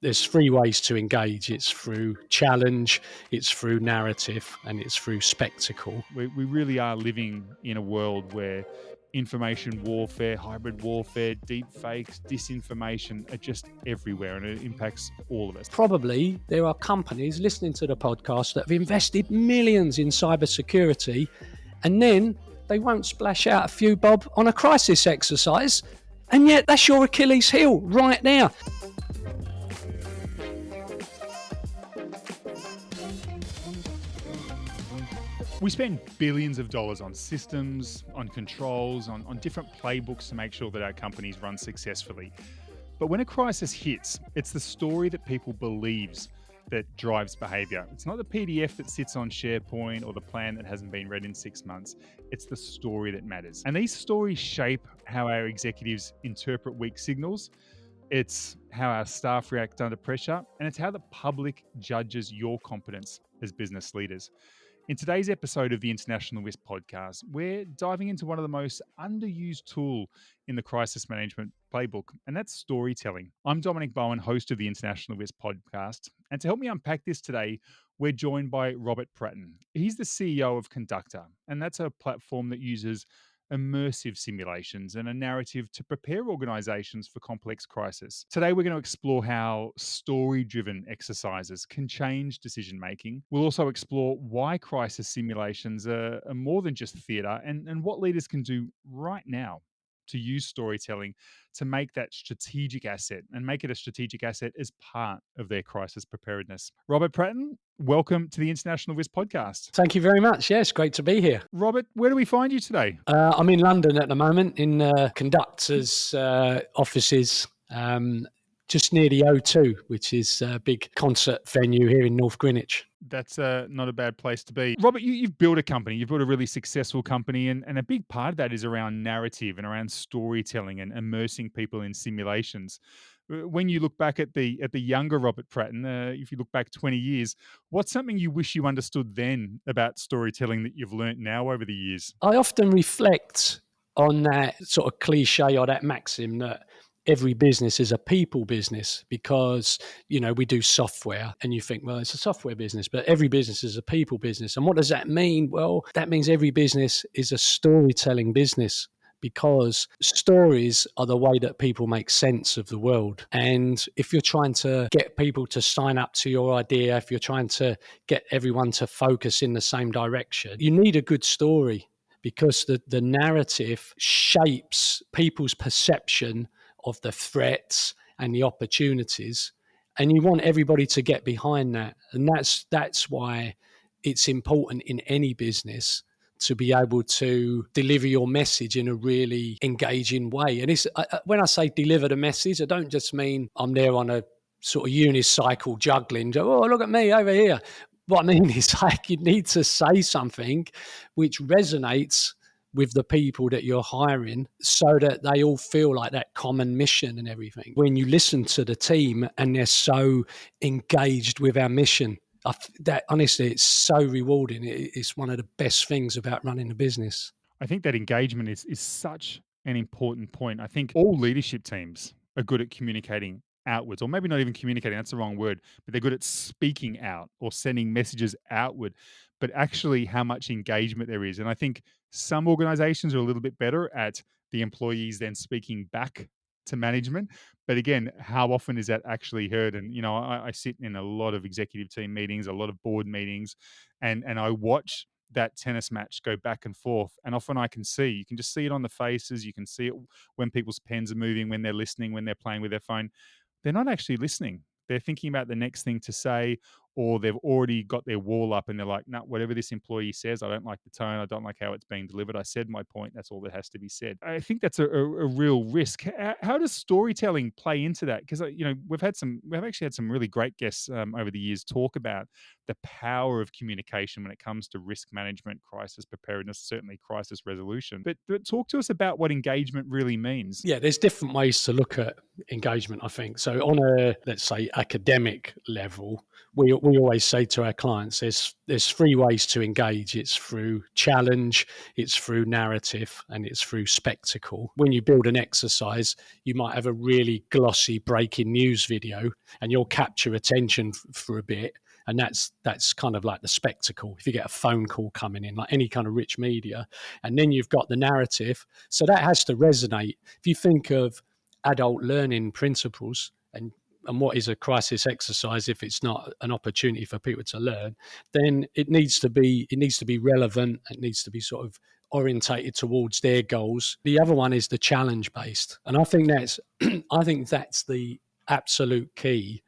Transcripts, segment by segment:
There's three ways to engage. It's through challenge, it's through narrative, and it's through spectacle. We really are living in a world where information warfare, hybrid warfare, deep fakes, disinformation are just everywhere, and it impacts all of us. Probably there are companies listening to the podcast that have invested millions in cybersecurity, and then they won't splash out a few bob on a crisis exercise, and yet that's your Achilles heel right now. We spend billions of dollars on systems, on controls, on different playbooks to make sure that our companies run successfully. But when a crisis hits, it's the story that people believes that drives behaviour. It's not the PDF that sits on SharePoint or the plan that hasn't been read in 6 months. It's the story that matters. And these stories shape how our executives interpret weak signals. It's how our staff react under pressure, and it's how the public judges your competence as business leaders. In today's episode of the International Risk Podcast, we're diving into one of the most underused tools in the crisis management playbook, and that's storytelling. I'm Dominic Bowen, host of the International Risk Podcast, and to help me unpack this today, we're joined by Robert Pratten. He's the CEO of Conductor, and that's a platform that uses immersive simulations and a narrative to prepare organizations for complex crisis. Today, we're going to explore how story-driven exercises can change decision-making. We'll also explore why crisis simulations are more than just theatre and what leaders can do right now to use storytelling to make that strategic asset and make it a strategic asset as part of their crisis preparedness. Robert Pratten, welcome to the International Risk Podcast. Thank you very much. Yes, great to be here. Robert, where do we find you today? I'm in London at the moment in Conductor's offices, just near the O2, which is a big concert venue here in North Greenwich. That's not a bad place to be. Robert, you've built a company. You've built a really successful company, and a big part of that is around narrative and around storytelling and immersing people in simulations. When you look back at the younger Robert Pratten, if you look back 20 years, what's something you wish you understood then about storytelling that you've learnt now over the years? I often reflect on that sort of cliche or that maxim that every business is a people business because, we do software and you think, well, it's a software business, but every business is a people business. And what does that mean? Well, that means every business is a storytelling business because stories are the way that people make sense of the world. And if you're trying to get people to sign up to your idea, if you're trying to get everyone to focus in the same direction, you need a good story because the narrative shapes people's perception of the threats and the opportunities, and you want everybody to get behind that. And that's why it's important in any business to be able to deliver your message in a really engaging way. And it's when I say deliver the message, I don't just mean I'm there on a sort of unicycle juggling, oh, look at me over here. What I mean is like you need to say something which resonates with the people that you're hiring so that they all feel like that common mission and everything. When you listen to the team and they're so engaged with our mission, that honestly, it's so rewarding. It's one of the best things about running a business. I think that engagement is such an important point. I think all leadership teams are good at communicating outwards, or maybe not even communicating, that's the wrong word, but they're good at speaking out or sending messages outward, but actually how much engagement there is. And I think some organizations are a little bit better at the employees then speaking back to management. But again, how often is that actually heard? And, I sit in a lot of executive team meetings, a lot of board meetings, and I watch that tennis match go back and forth. And often you can just see it on the faces. You can see it when people's pens are moving, when they're listening, when they're playing with their phone. They're not actually listening. They're thinking about the next thing to say, or they've already got their wall up and they're like, no, whatever this employee says, I don't like the tone. I don't like how it's being delivered. I said my point. That's all that has to be said. I think that's a real risk. How does storytelling play into that? Because, we've actually had some really great guests over the years talk about the power of communication when it comes to risk management, crisis preparedness, certainly crisis resolution. But talk to us about what engagement really means. Yeah, there's different ways to look at engagement, I think. So on a, let's say, academic level, we we always say to our clients, there's three ways to engage. It's through challenge, it's through narrative, and it's through spectacle. When you build an exercise, you might have a really glossy breaking news video, and you'll capture attention for a bit. And that's kind of like the spectacle. If you get a phone call coming in, like any kind of rich media, and then you've got the narrative. So that has to resonate. If you think of adult learning principles and what is a crisis exercise if it's not an opportunity for people to learn, then it needs to be relevant. It needs to be sort of orientated towards their goals. The other one is the challenge based, and I think that's the absolute key,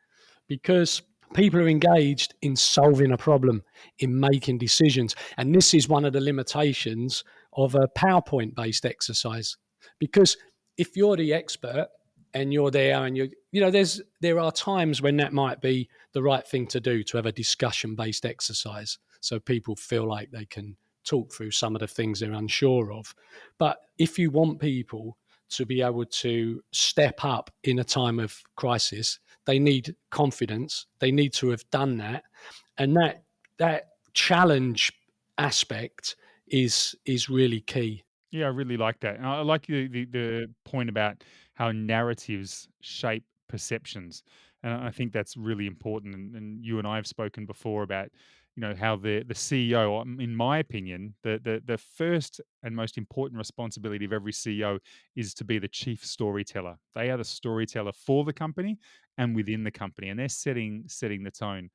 because people are engaged in solving a problem, in making decisions, and this is one of the limitations of a PowerPoint based exercise, because if you're the expert and you're there and there are times when that might be the right thing to do, to have a discussion based exercise so people feel like they can talk through some of the things they're unsure of. But if you want people to be able to step up in a time of crisis, they need confidence. They need to have done that, and that challenge aspect is really key. Yeah, I really like that. And I like the point about how narratives shape perceptions. And I think that's really important. And you and I have spoken before about, how the CEO, in my opinion, the first and most important responsibility of every CEO is to be the chief storyteller. They are the storyteller for the company and within the company, and they're setting the tone.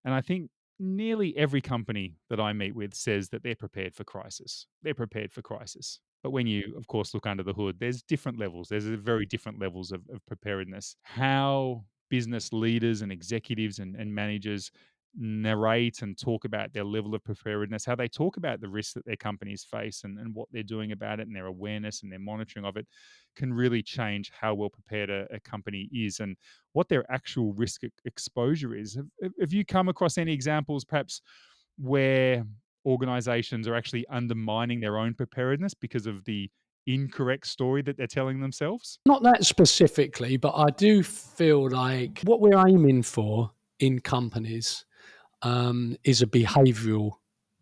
And I think nearly every company that I meet with says that they're prepared for crisis. They're prepared for crisis. But when you, of course, look under the hood, there's different levels. There's a very different levels of preparedness. How business leaders and executives and managers narrate and talk about their level of preparedness, how they talk about the risks that their companies face and what they're doing about it, and their awareness and their monitoring of it, can really change how well prepared a company is and what their actual risk exposure is. Have you come across any examples, perhaps, where organizations are actually undermining their own preparedness because of the incorrect story that they're telling themselves? Not that specifically, but I do feel like what we're aiming for in companies is a behavioural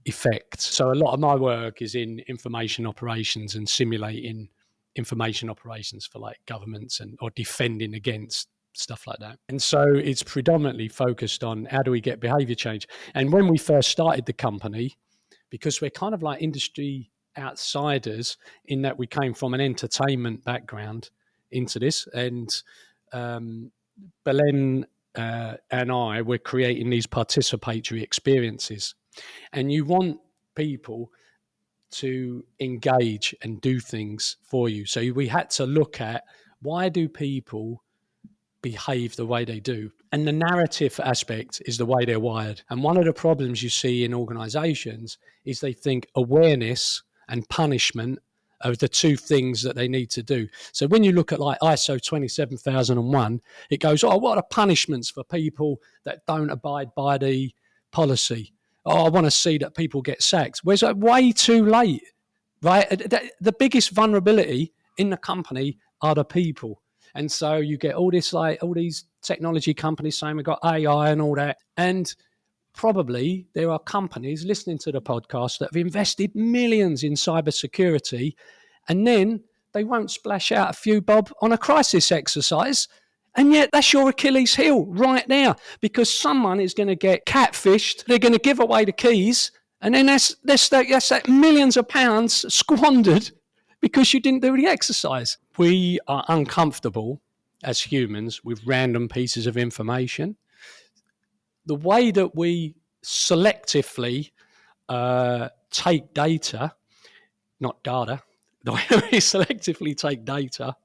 effect. So a lot of my work is in information operations and simulating information operations for like governments or defending against stuff like that. And so it's predominantly focused on how do we get behaviour change. And when we first started the company, because we're kind of like industry outsiders in that we came from an entertainment background into this, and Belen and I were creating these participatory experiences, and you want people to engage and do things for you. So we had to look at, why do people behave the way they do? And the narrative aspect is the way they're wired. And one of the problems you see in organizations is they think awareness and punishment are the two things that they need to do. So when you look at like ISO 27001, it goes, oh, what are punishments for people that don't abide by the policy? Oh, I want to see that people get sacked. Whereas that way too late, right? The biggest vulnerability in the company are the people. And so you get all these technology companies saying we've got AI and all that. And probably there are companies listening to the podcast that have invested millions in cybersecurity, and then they won't splash out a few bob on a crisis exercise. And yet that's your Achilles heel right now, because someone is going to get catfished. They're going to give away the keys. And then that's that millions of pounds squandered because you didn't do the exercise. We are uncomfortable as humans with random pieces of information. The way that we selectively take data, not data, the way we selectively take data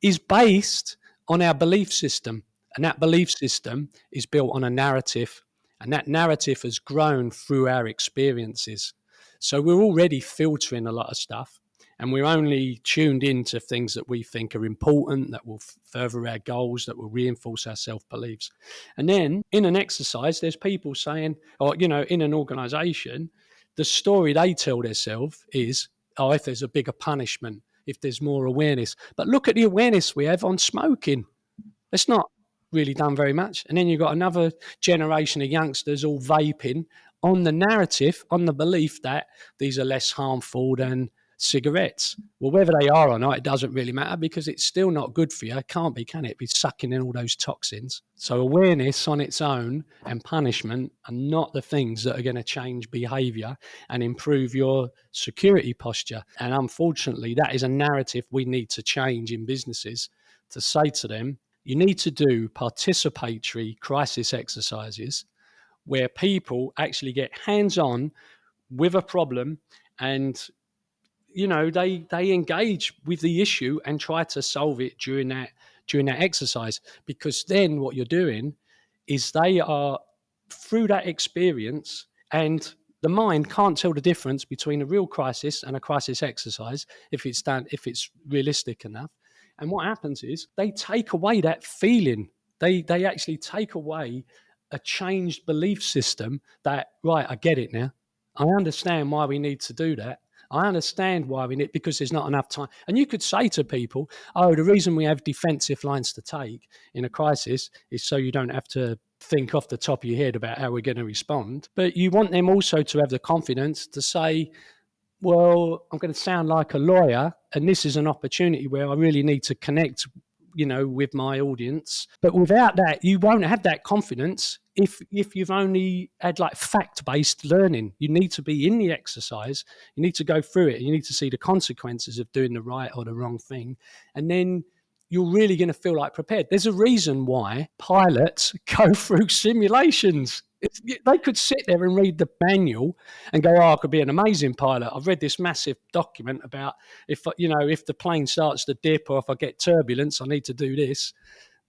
is based on our belief system. And that belief system is built on a narrative. And that narrative has grown through our experiences. So we're already filtering a lot of stuff. And we're only tuned into things that we think are important, that will further our goals, that will reinforce our self-beliefs. And then in an exercise, there's people saying, or, in an organization, the story they tell themselves is, oh, if there's a bigger punishment, if there's more awareness. But look at the awareness we have on smoking. Let's not really done very much. And then you've got another generation of youngsters all vaping on the narrative, on the belief that these are less harmful than cigarettes. Well, whether they are or not, it doesn't really matter because it's still not good for you. It can't be, can it? Be sucking in all those toxins. So awareness on its own and punishment are not the things that are going to change behavior and improve your security posture. And unfortunately, that is a narrative we need to change in businesses, to say to them, you need to do participatory crisis exercises where people actually get hands-on with a problem, and they engage with the issue and try to solve it during that exercise. Because then what you're doing is they are through that experience, and the mind can't tell the difference between a real crisis and a crisis exercise if it's realistic enough. And what happens is they take away that feeling. They actually take away a changed belief system that, right, I get it now. I understand why we need to do that. I understand why we need, because there's not enough time. And you could say to people, oh, the reason we have defensive lines to take in a crisis is so you don't have to think off the top of your head about how we're going to respond. But you want them also to have the confidence to say, well, I'm going to sound like a lawyer, and this is an opportunity where I really need to connect, with my audience. But without that, you won't have that confidence if you've only had like fact-based learning. You need to be in the exercise, you need to go through it, and you need to see the consequences of doing the right or the wrong thing. And then you're really going to feel like prepared. There's a reason why pilots go through simulations. They could sit there and read the manual and go, oh, I could be an amazing pilot. I've read this massive document about if the plane starts to dip or if I get turbulence, I need to do this.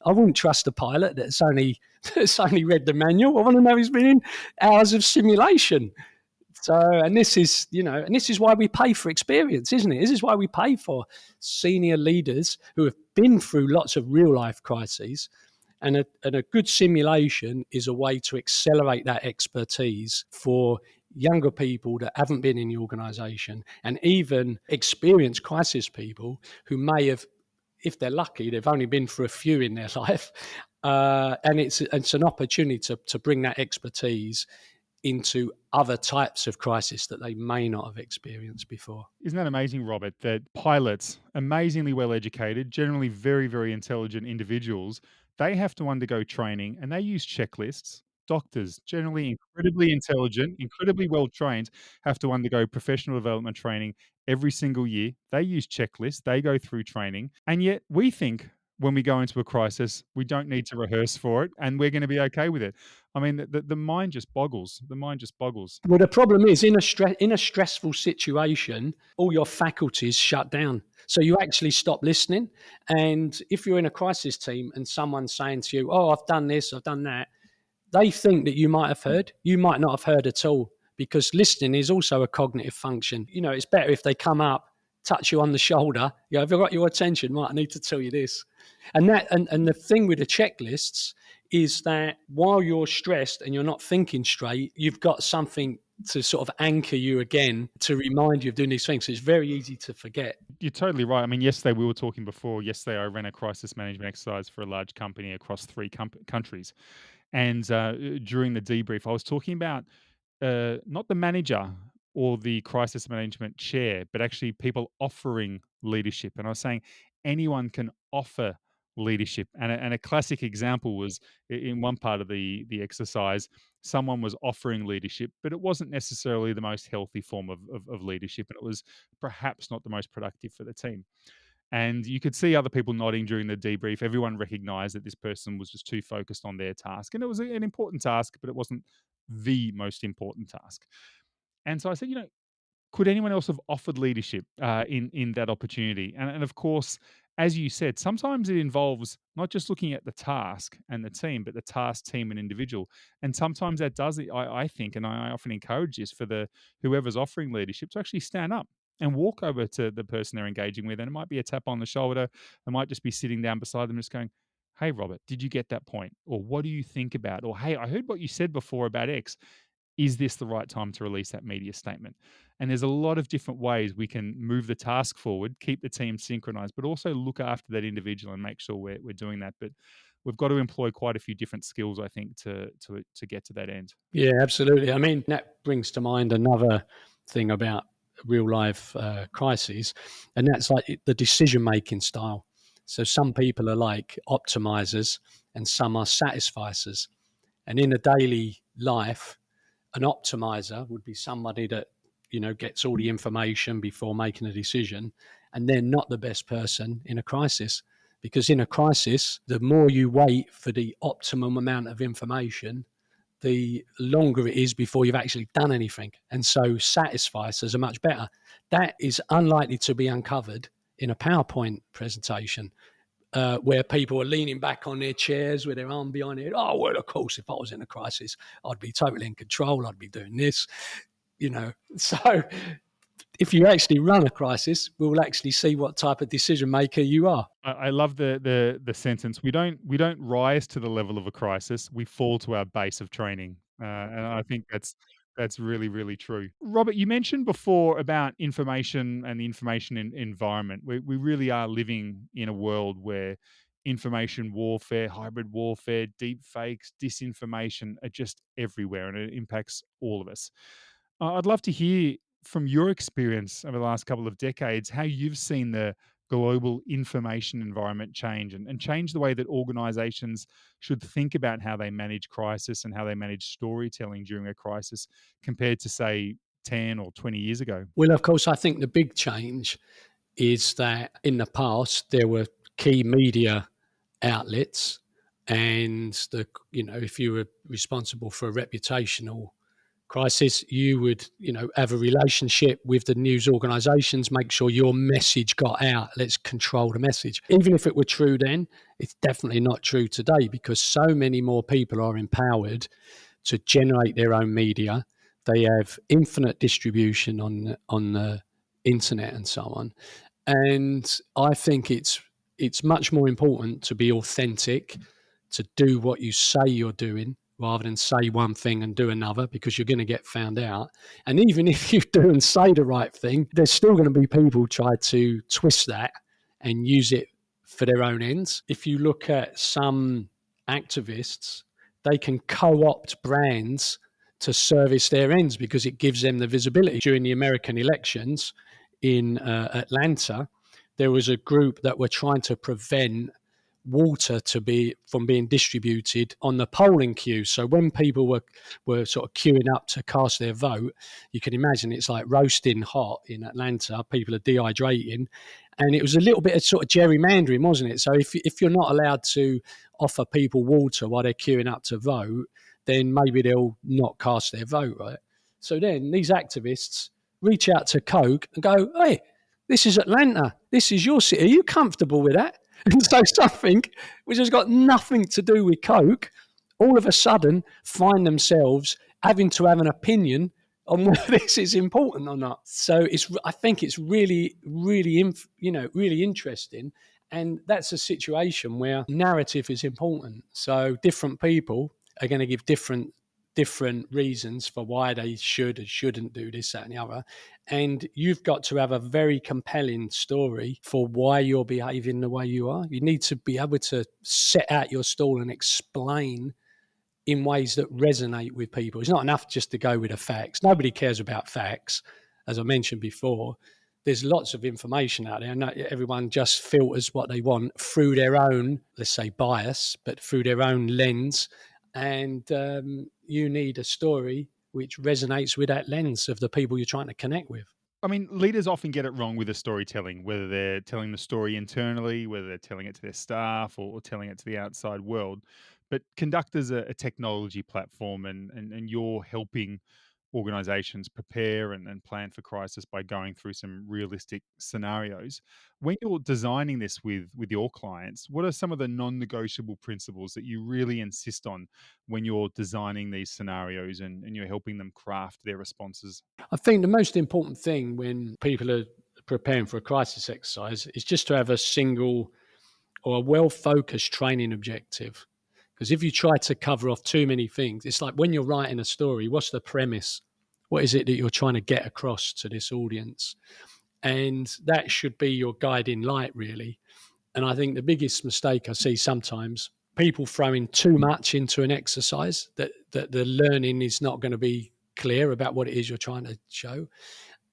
I wouldn't trust a pilot that's only read the manual. I want to know he's been in hours of simulation. So, and this is why we pay for experience, isn't it? This is why we pay for senior leaders who have been through lots of real life crises. And a good simulation is a way to accelerate that expertise for younger people that haven't been in the organisation, and even experienced crisis people who may have, if they're lucky, they've only been through a few in their life. And it's an opportunity to bring that expertise into other types of crisis that they may not have experienced before. Isn't that amazing, Robert, that pilots, amazingly well educated, generally very, very intelligent individuals, they have to undergo training and they use checklists. Doctors, generally incredibly intelligent, incredibly well trained, have to undergo professional development training every single year. They use checklists, they go through training. And yet we think when we go into a crisis, we don't need to rehearse for it and we're going to be okay with it. I mean, the mind just boggles. The mind just boggles. Well, the problem is in a stressful situation, all your faculties shut down. So you actually stop listening. And if you're in a crisis team and someone's saying to you, oh, I've done this, I've done that, they think that you might have heard. You might not have heard at all, because listening is also a cognitive function. It's better if they come up, touch you on the shoulder. Have I got your attention? Right, I need to tell you this. And the thing with the checklists is that while you're stressed and you're not thinking straight, you've got something to sort of anchor you again, to remind you of doing these things. So it's very easy to forget. You're totally right. I mean, yesterday we were talking before. Yesterday I ran a crisis management exercise for a large company across 3 countries. And during the debrief, I was talking about not the manager or the crisis management chair, but actually people offering leadership. And I was saying anyone can offer leadership. And a classic example was in one part of the exercise, someone was offering leadership, but it wasn't necessarily the most healthy form of leadership. And it was perhaps not the most productive for the team. And you could see other people nodding during the debrief. Everyone recognized that this person was just too focused on their task. And it was an important task, but it wasn't the most important task. And so I said, could anyone else have offered leadership in that opportunity? And of course, as you said, sometimes it involves not just looking at the task and the team, but the task, team, and individual. And sometimes that does, I think, and I often encourage this for the whoever's offering leadership to actually stand up and walk over to the person they're engaging with. And it might be a tap on the shoulder. It might just be sitting down beside them, just going, "Hey, Robert, did you get that point? Or what do you think about? Or hey, I heard what you said before about X. Is this the right time to release that media statement?" And there's a lot of different ways we can move the task forward, keep the team synchronized, but also look after that individual and make sure we're doing that. But we've got to employ quite a few different skills, I think, to get to that end. Yeah, absolutely. I mean, that brings to mind another thing about real life crises, and that's like the decision making style. So some people are like optimizers, and some are satisficers. And in a daily life, an optimizer would be somebody that gets all the information before making a decision, and they're not the best person in a crisis, because in a crisis, the more you wait for the optimum amount of information, the longer it is before you've actually done anything. And so satisficers are much better. That is unlikely to be uncovered in a PowerPoint presentation, where people are leaning back on their chairs with their arm behind it. Oh, well, of course, if I was in a crisis, I'd be totally in control. I'd be doing this. So if you actually run a crisis, we'll actually see what type of decision maker you are. I love the sentence. We don't rise to the level of a crisis. We fall to our base of training, and I think that's really really true. Robert, you mentioned before about information and the information environment. We really are living in a world where information warfare, hybrid warfare, deep fakes, disinformation are just everywhere, and it impacts all of us. I'd love to hear from your experience over the last couple of decades how you've seen the global information environment change and change the way that organizations should think about how they manage crisis and how they manage storytelling during a crisis compared to, say, 10 or 20 years ago. Well, of course, I think the big change is that in the past there were key media outlets, and if you were responsible for a reputational crisis, you would have a relationship with the news organizations, make sure your message got out. Let's control the message. Even if it were true then, it's definitely not true today, because so many more people are empowered to generate their own media. They have infinite distribution on the internet and so on. And I think it's much more important to be authentic, to do what you say you're doing, rather than say one thing and do another, because you're going to get found out. And even if you do and say the right thing, there's still going to be people try to twist that and use it for their own ends. If you look at some activists, they can co-opt brands to service their ends because it gives them the visibility. During the American elections in Atlanta, there was a group that were trying to prevent water from being distributed on the polling queue. So when people were sort of queuing up to cast their vote, you can imagine it's like roasting hot in Atlanta. People are dehydrating. And it was a little bit of sort of gerrymandering, wasn't it? So if you're not allowed to offer people water while they're queuing up to vote, then maybe they'll not cast their vote, right? So then these activists reach out to Coke and go, hey, this is Atlanta. This is your city. Are you comfortable with that? And so something which has got nothing to do with Coke, all of a sudden find themselves having to have an opinion on whether this is important or not. So I think it's really, really, really interesting. And that's a situation where narrative is important. So different people are going to give different reasons for why they should and shouldn't do this, that, and the other. And you've got to have a very compelling story for why you're behaving the way you are. You need to be able to set out your stall and explain in ways that resonate with people. It's not enough just to go with the facts. Nobody cares about facts. As I mentioned before, there's lots of information out there, and everyone just filters what they want through their own, let's say, bias, but through their own lens. And you need a story which resonates with that lens of the people you're trying to connect with. I mean, leaders often get it wrong with the storytelling, whether they're telling the story internally, whether they're telling it to their staff or telling it to the outside world. But Conductor's a technology platform, and you're helping organizations prepare and plan for crisis by going through some realistic scenarios. When you're designing this with your clients, what are some of the non-negotiable principles that you really insist on when you're designing these scenarios and you're helping them craft their responses? I think the most important thing when people are preparing for a crisis exercise is just to have a single or a well-focused training objective. Because if you try to cover off too many things, it's like when you're writing a story, what's the premise? What is it that you're trying to get across to this audience? And that should be your guiding light, really. And I think the biggest mistake I see sometimes people throwing too much into an exercise, that the learning is not going to be clear about what it is you're trying to show.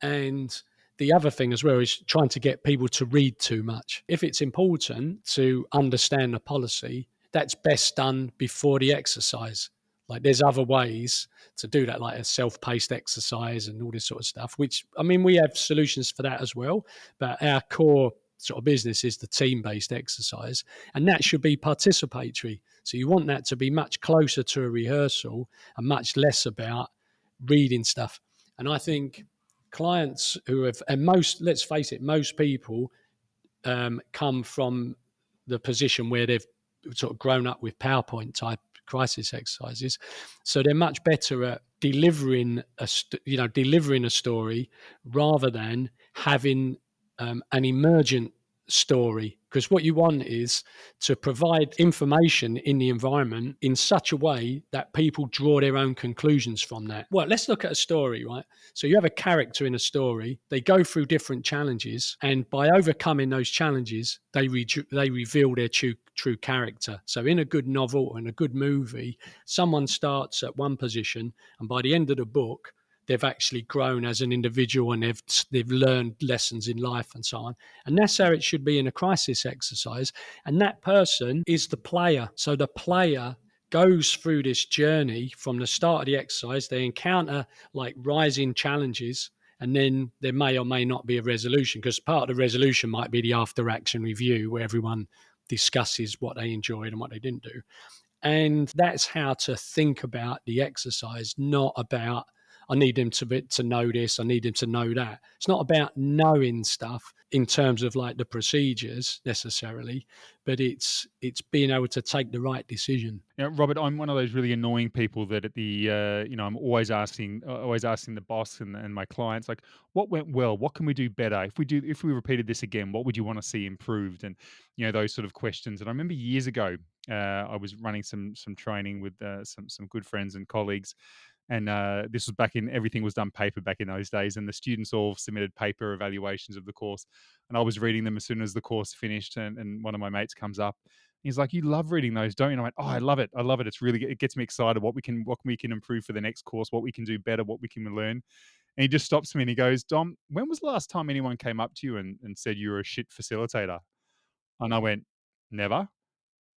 And the other thing as well is trying to get people to read too much. If it's important to understand the policy, that's best done before the exercise. Like there's other ways to do that, like a self-paced exercise and all this sort of stuff, which, I mean, we have solutions for that as well. But our core sort of business is the team-based exercise, and that should be participatory. So you want that to be much closer to a rehearsal and much less about reading stuff. And I think clients who have, and most, let's face it, most people come from the position where they've sort of grown up with PowerPoint type crisis exercises, so they're much better at delivering a story rather than having an emergent story. Because what you want is to provide information in the environment in such a way that people draw their own conclusions from that. Well, let's look at a story, right? So you have a character in a story, they go through different challenges, and by overcoming those challenges, they reveal their true character. So in a good novel or in a good movie, someone starts at one position, and by the end of the book, they've actually grown as an individual, and they've learned lessons in life and so on. And that's how it should be in a crisis exercise. And that person is the player. So the player goes through this journey from the start of the exercise. They encounter like rising challenges, and then there may or may not be a resolution, because part of the resolution might be the after action review where everyone discusses what they enjoyed and what they didn't do. And that's how to think about the exercise, not about, I need them to know this, I need them to know that. It's not about knowing stuff in terms of like the procedures necessarily, but it's being able to take the right decision. You know, Robert, I'm one of those really annoying people that at the I'm always asking the boss and my clients, like, what went well, what can we do better, if we repeated this again, what would you want to see improved, and those sort of questions. And I remember years ago, I was running some training with some good friends and colleagues. And this was back in, everything was done paper back in those days, and the students all submitted paper evaluations of the course. And I was reading them as soon as the course finished, and one of my mates comes up. He's like, "You love reading those, don't you?" And I went, "Oh, I love it. I love it. It gets me excited. What we can improve for the next course, what we can do better, what we can learn." And he just stops me and he goes, "Dom, when was the last time anyone came up to you and said you were a shit facilitator?" And I went, "Never."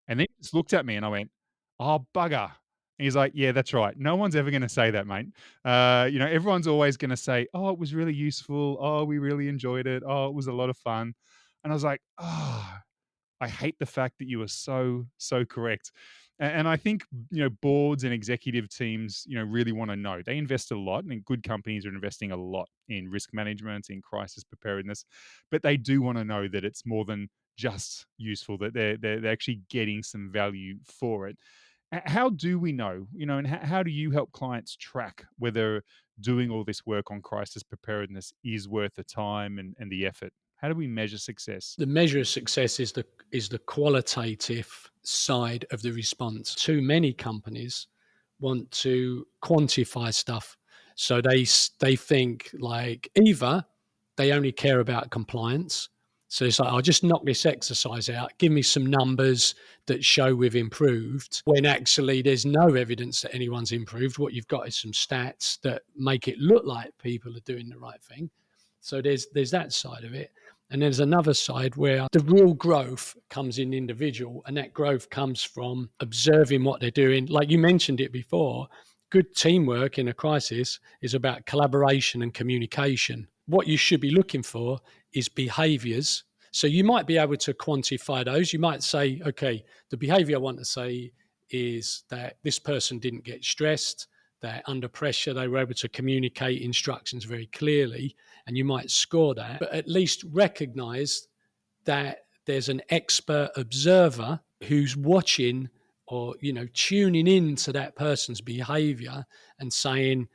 And then he just looked at me and I went, "Oh, bugger." And he's like, "Yeah, that's right. No one's ever going to say that, mate. Everyone's always going to say, 'Oh, it was really useful. Oh, we really enjoyed it. Oh, it was a lot of fun.'" And I was like, "Oh, I hate the fact that you are so correct." And I think, boards and executive teams, really want to know. They invest a lot, and good companies are investing a lot in risk management, in crisis preparedness, but they do want to know that it's more than just useful, that they're actually getting some value for it. How do we know, and how do you help clients track whether doing all this work on crisis preparedness is worth the time and the effort? How do we measure success? The measure of success is the qualitative side of the response. Too many companies want to quantify stuff, so they think like either they only care about compliance. So it's like, I'll just knock this exercise out, give me some numbers that show we've improved, when actually there's no evidence that anyone's improved. What you've got is some stats that make it look like people are doing the right thing. So there's that side of it. And there's another side where the real growth comes in individual, and that growth comes from observing what they're doing. Like you mentioned it before, good teamwork in a crisis is about collaboration and communication. What you should be looking for is behaviors. So you might be able to quantify those. You might say, okay, the behavior I want to say is that this person didn't get stressed, that under pressure they were able to communicate instructions very clearly, and you might score that, but at least recognize that there's an expert observer who's watching or tuning in to that person's behavior and saying,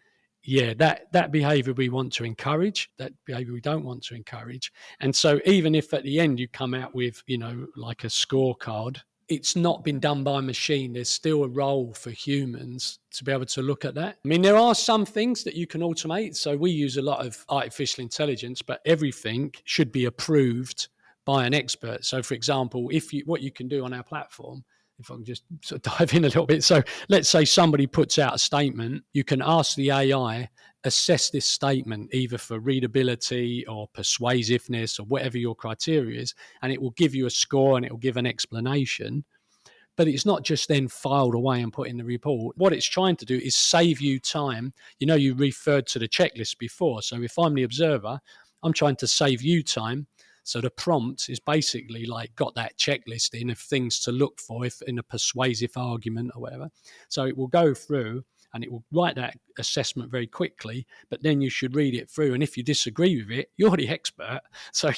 yeah, that behavior we want to encourage, that behavior we don't want to encourage. And so even if at the end you come out with like a scorecard, it's not been done by a machine. There's still a role for humans to be able to look at that. I mean, there are some things that you can automate. So we use a lot of artificial intelligence, but everything should be approved by an expert. So for example, what you can do on our platform, if I can just sort of dive in a little bit. So let's say somebody puts out a statement, you can ask the AI, assess this statement either for readability or persuasiveness or whatever your criteria is, and it will give you a score and it will give an explanation. But it's not just then filed away and put in the report. What it's trying to do is save you time. You referred to the checklist before. So if I'm the observer, I'm trying to save you time. So the prompt is basically like got that checklist in of things to look for if in a persuasive argument or whatever. So it will go through and it will write that assessment very quickly, but then you should read it through. And if you disagree with it, you're the expert. So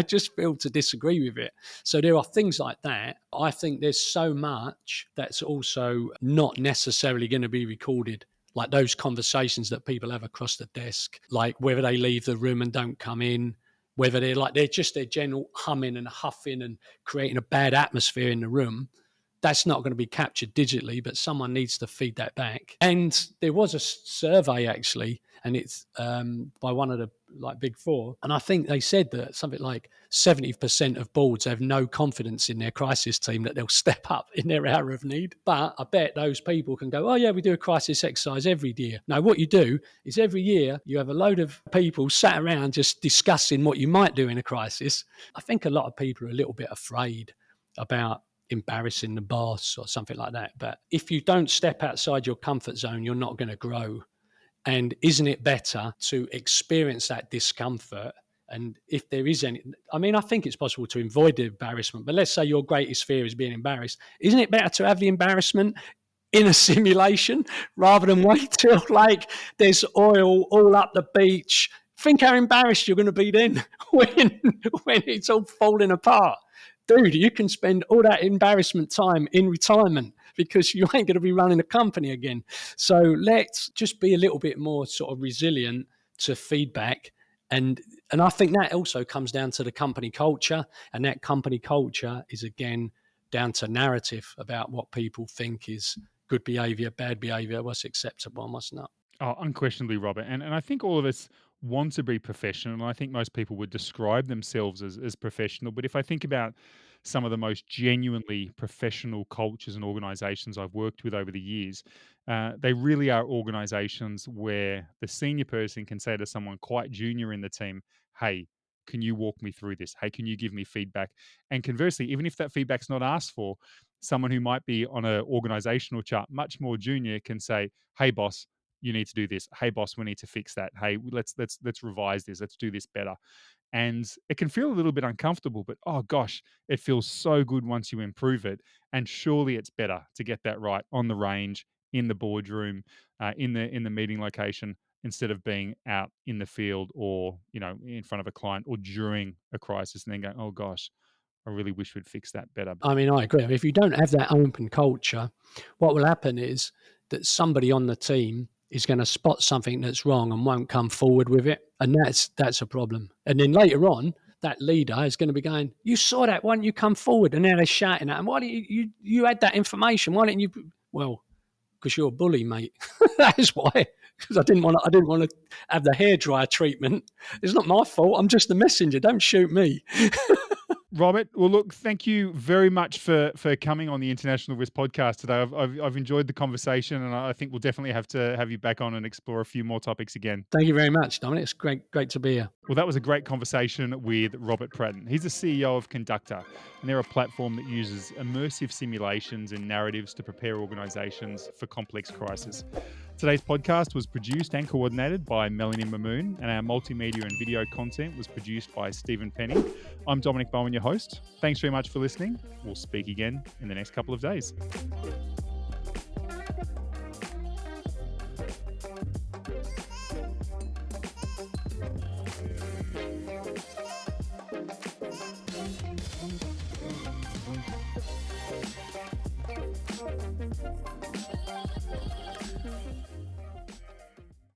just feel to disagree with it. So there are things like that. I think there's so much that's also not necessarily going to be recorded, like those conversations that people have across the desk, like whether they leave the room and don't come in, whether they're just their general humming and huffing and creating a bad atmosphere in the room. That's not going to be captured digitally, but someone needs to feed that back. And there was a survey actually, and it's by one of the big four. And I think they said that something like 70% of boards have no confidence in their crisis team that they'll step up in their hour of need. But I bet those people can go, oh yeah, we do a crisis exercise every year. No, what you do is every year you have a load of people sat around just discussing what you might do in a crisis. I think a lot of people are a little bit afraid about embarrassing the boss or something like that. But if you don't step outside your comfort zone, you're not going to grow. And isn't it better to experience that discomfort? And if there is any, I think it's possible to avoid the embarrassment, but let's say your greatest fear is being embarrassed. Isn't it better to have the embarrassment in a simulation rather than wait till there's oil all up the beach? Think how embarrassed you're going to be then when it's all falling apart. Dude, you can spend all that embarrassment time in retirement because you ain't going to be running a company again. So let's just be a little bit more sort of resilient to feedback. And I think that also comes down to the company culture. And that company culture is, again, down to narrative about what people think is good behavior, bad behavior, what's acceptable and what's not. Oh, unquestionably, Robert. And I think all of us want to be professional. And I think most people would describe themselves as professional. But if I think about some of the most genuinely professional cultures and organizations I've worked with over the years, they really are organizations where the senior person can say to someone quite junior in the team, hey, can you walk me through this? Hey, can you give me feedback? And conversely, even if that feedback's not asked for, someone who might be on an organizational chart, much more junior, can say, hey, boss, you need to do this. Hey, boss, we need to fix that. Hey, let's revise this. Let's do this better. And it can feel a little bit uncomfortable, but oh gosh, it feels so good once you improve it. And surely it's better to get that right on the range, in the boardroom, in the meeting location, instead of being out in the field or in front of a client or during a crisis and then going, oh gosh, I really wish we'd fix that better. I agree. If you don't have that open culture, what will happen is that somebody on the team is going to spot something that's wrong and won't come forward with it. And that's a problem. And then later on, that leader is going to be going, you saw that, why didn't you come forward? And now they're shouting at him, why didn't you had that information? Why didn't you? Well, because you're a bully, mate. That is why. Because I didn't want to have the hairdryer treatment. It's not my fault. I'm just the messenger. Don't shoot me. Robert, well, look, thank you very much for coming on the International Risk Podcast today. I've enjoyed the conversation, and I think we'll definitely have to have you back on and explore a few more topics again. Thank you very much, Dominic. It's great to be here. Well, that was a great conversation with Robert Pratten. He's the CEO of Conductor, and they're a platform that uses immersive simulations and narratives to prepare organisations for complex crises. Today's podcast was produced and coordinated by Melanie Mamoon, and our multimedia and video content was produced by Stephen Penny. I'm Dominic Bowen, your host. Thanks very much for listening. We'll speak again in the next couple of days.